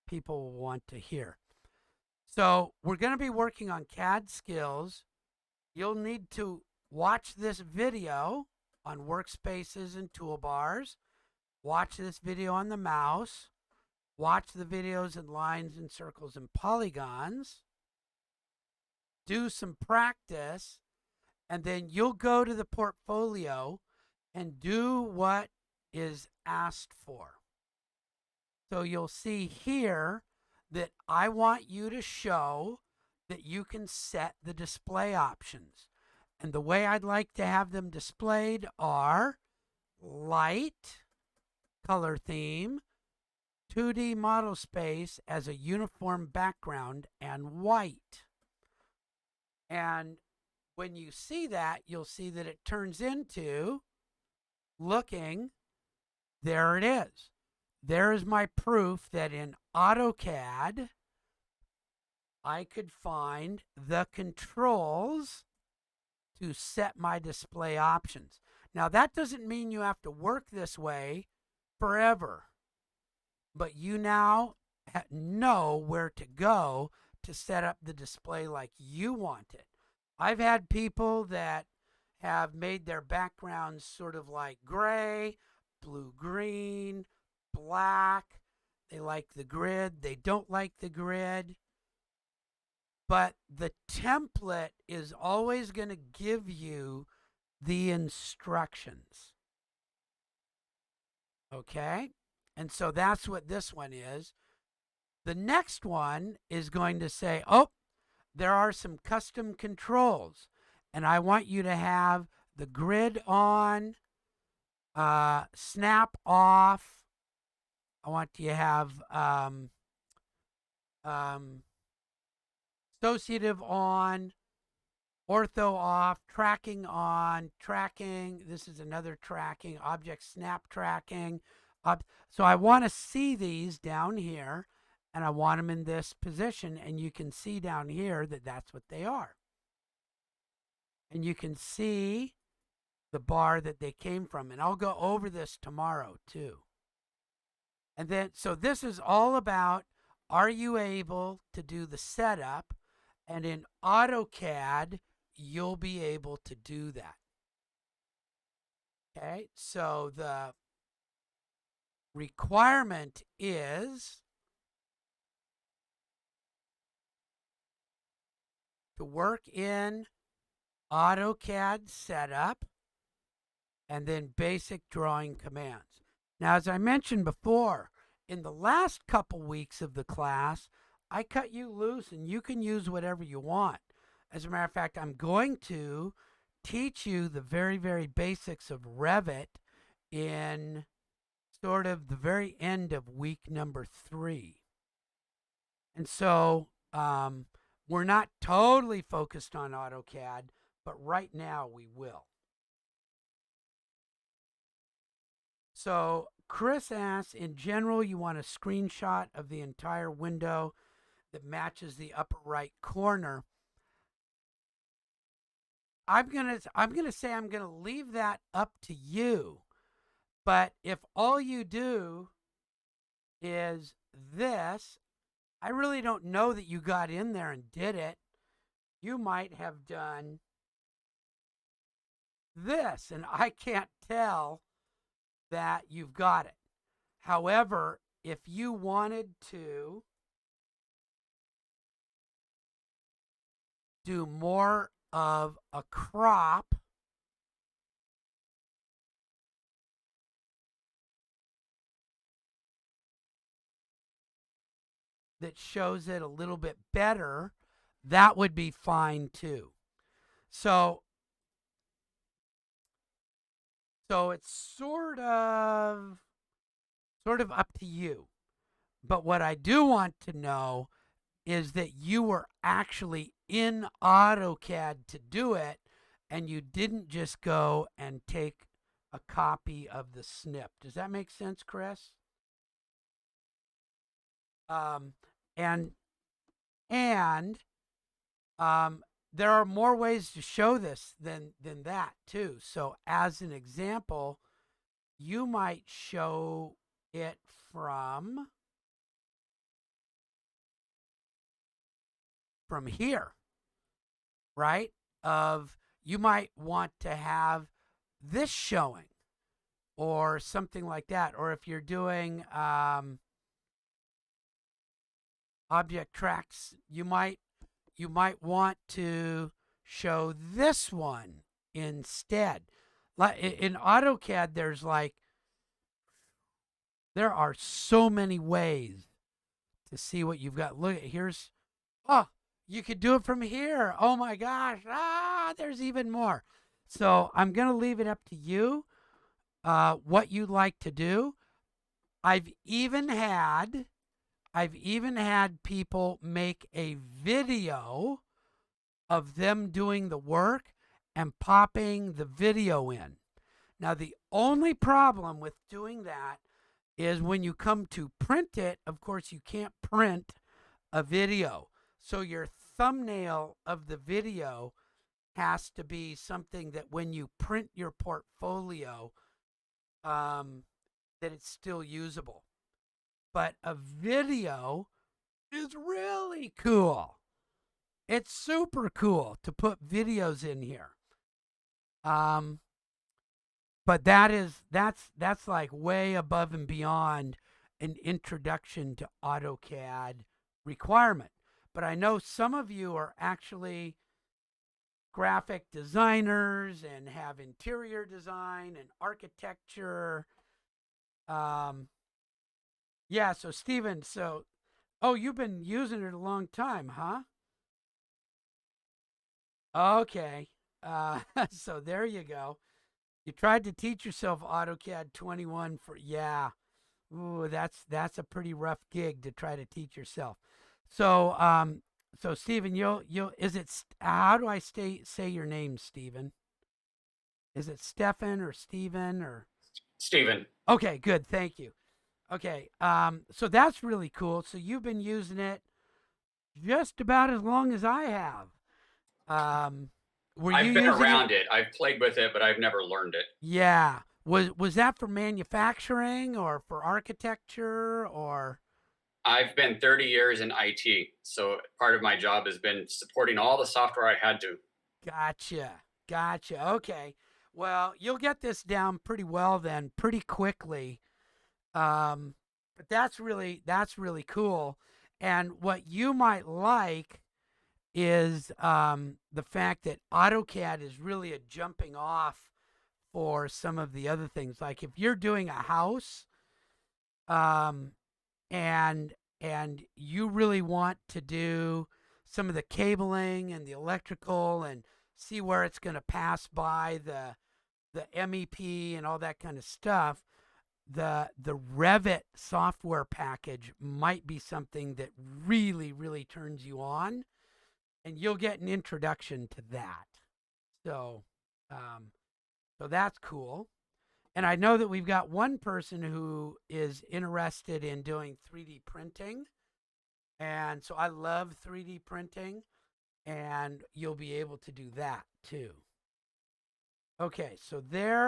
people will want to hear. So we're going to be working on CAD skills. You'll need to watch this video on workspaces and toolbars. Watch this video on the mouse. Watch the videos in lines and circles and polygons. Do some practice, and then you'll go to the portfolio and do what is asked for. So you'll see here that I want you to show that you can set the display options. And the way I'd like to have them displayed are light, color theme, 2D model space as a uniform background, and white. And when you see that, you'll see that it turns into looking, there it is. There is my proof that in AutoCAD, I could find the controls to set my display options. Now, that doesn't mean you have to work this way forever, but you now know where to go to set up the display like you want it. I've had people that have made their backgrounds sort of like gray, blue-green, black. They like the grid. They don't like the grid. But the template is always going to give you the instructions. Okay? And so that's what this one is. The next one is going to say, oh, there are some custom controls. And I want you to have the grid on, snap off. I want you to have associative on, ortho off, tracking on, tracking. This is another tracking, object snap tracking. So I want to see these down here, and I want them in this position, and you can see down here that that's what they are. And you can see the bar that they came from, and I'll go over this tomorrow too. And then, so this is all about, are you able to do the setup? And in AutoCAD, you'll be able to do that. Okay, so the requirement is to work in AutoCAD setup and then basic drawing commands. Now, as I mentioned before, in the last couple weeks of the class, I cut you loose and you can use whatever you want. As a matter of fact, I'm going to teach you the very, very basics of Revit in sort of the very end of week number 3. And so we're not totally focused on AutoCAD, but right now we will. So Chris asks, in general, you want a screenshot of the entire window that matches the upper right corner. I'm gonna say I'm gonna leave that up to you. But if all you do is this, I really don't know that you got in there and did it. You might have done this, and I can't tell that you've got it. However, if you wanted to do more of a crop, that shows it a little bit better, that would be fine too. So it's sort of up to you. But what I do want to know is that you were actually in AutoCAD to do it, and you didn't just go and take a copy of the snip. Does that make sense, Chris? There are more ways to show this than that too. So as an example, you might show it from from here, right? Of you might want to have this showing or something like that. Or if you're doing object tracks, you might want to show this one instead. Like in AutoCAD, there are so many ways to see what you've got. Look, here's, oh, you could do it from here. Oh my gosh. There's even more. So I'm going to leave it up to you what you'd like to do. I've even had people make a video of them doing the work and popping the video in. Now, the only problem with doing that is when you come to print it, of course, you can't print a video. So your thumbnail of the video has to be something that when you print your portfolio, that it's still usable. But a video is really cool. It's super cool to put videos in here. But that's like way above and beyond an introduction to AutoCAD requirement. But I know some of you are actually graphic designers and have interior design and architecture. Yeah, so Stephen, oh, you've been using it a long time, huh? Okay. So there you go. You tried to teach yourself AutoCAD 21 for, yeah. Ooh, that's a pretty rough gig to try to teach yourself. So so Stephen, you'll is it how do I say your name, Stephen? Is it Stefan or Stephen or Stephen. Okay, good. Thank you. Okay. So that's really cool. So you've been using it just about as long as I have. Were you I've been using it? around it. I've played with it, but I've never learned it. Yeah. Was that for manufacturing or for architecture or I've been 30 years in IT, so part of my job has been supporting all the software I had to. Gotcha. Gotcha. Okay. Well, you'll get this down pretty well then, pretty quickly. But that's really cool. And what you might like is the fact that AutoCAD is really a jumping off for some of the other things. Like if you're doing a house, um, and you really want to do some of the cabling and the electrical and see where it's going to pass by the MEP and all that kind of stuff, the Revit software package might be something that really turns you on, and you'll get an introduction to that. So, so that's cool. And I know that we've got one person who is interested in doing 3D printing. And so I love 3D printing, and you'll be able to do that too. Okay, so there